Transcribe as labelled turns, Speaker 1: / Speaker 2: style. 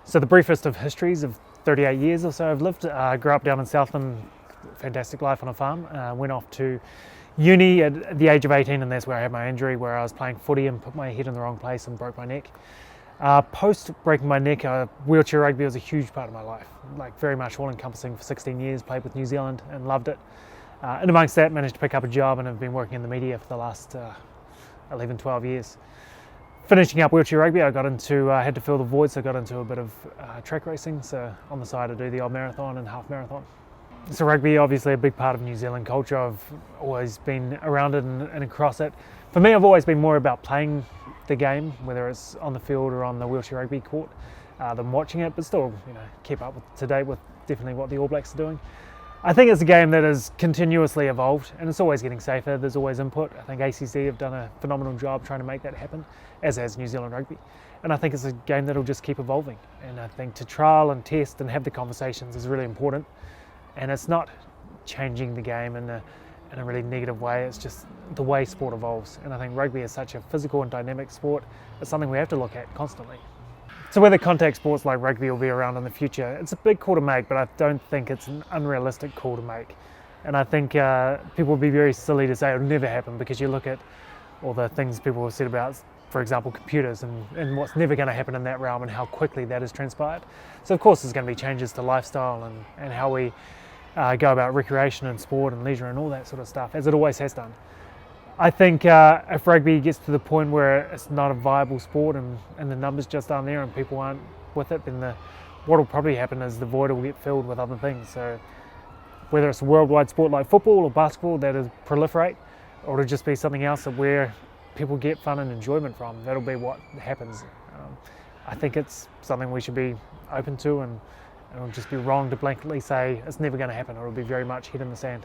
Speaker 1: So the briefest of histories of 38 years or so I've lived. Grew up down in Southland, fantastic life on a farm. Went off to uni at the age of 18, and that's where I had my injury, where I was playing footy and put my head in the wrong place and broke my neck. Post breaking my neck, wheelchair rugby was a huge part of my life, like very much all encompassing. For 16 years, played with New Zealand and loved it. And amongst that, managed to pick up a job and have been working in the media for the last 11, 12 years. Finishing up wheelchair rugby, I had to fill the void, so I got into a bit of track racing. So on the side I do the old marathon and half marathon. So rugby, obviously a big part of New Zealand culture. I've always been around it and across it. For me, I've always been more about playing the game, whether it's on the field or on the wheelchair rugby court, than watching it, but still, keep up to date with definitely what the All Blacks are doing. I think it's a game that has continuously evolved, and it's always getting safer. There's always input. I think ACC have done a phenomenal job trying to make that happen, as has New Zealand Rugby. And I think it's a game that'll just keep evolving. And I think to trial and test and have the conversations is really important. And it's not changing the game in a really negative way. It's just the way sport evolves. And I think rugby is such a physical and dynamic sport. It's something we have to look at constantly. So whether contact sports like rugby will be around in the future, it's a big call to make, but I don't think it's an unrealistic call to make. And I think people would be very silly to say it'll never happen, because you look at all the things people have said about, for example, computers and what's never going to happen in that realm and how quickly that has transpired. So of course there's going to be changes to lifestyle and how we go about recreation and sport and leisure and all that sort of stuff, as it always has done. I think if rugby gets to the point where it's not a viable sport and the numbers just aren't there and people aren't with it, then what will probably happen is the void will get filled with other things. So whether it's a worldwide sport like football or basketball that is proliferate, or it'll just be something else where people get fun and enjoyment from, that'll be what happens. I think it's something we should be open to, and it'll just be wrong to blankly say it's never going to happen, or it'll be very much head in the sand.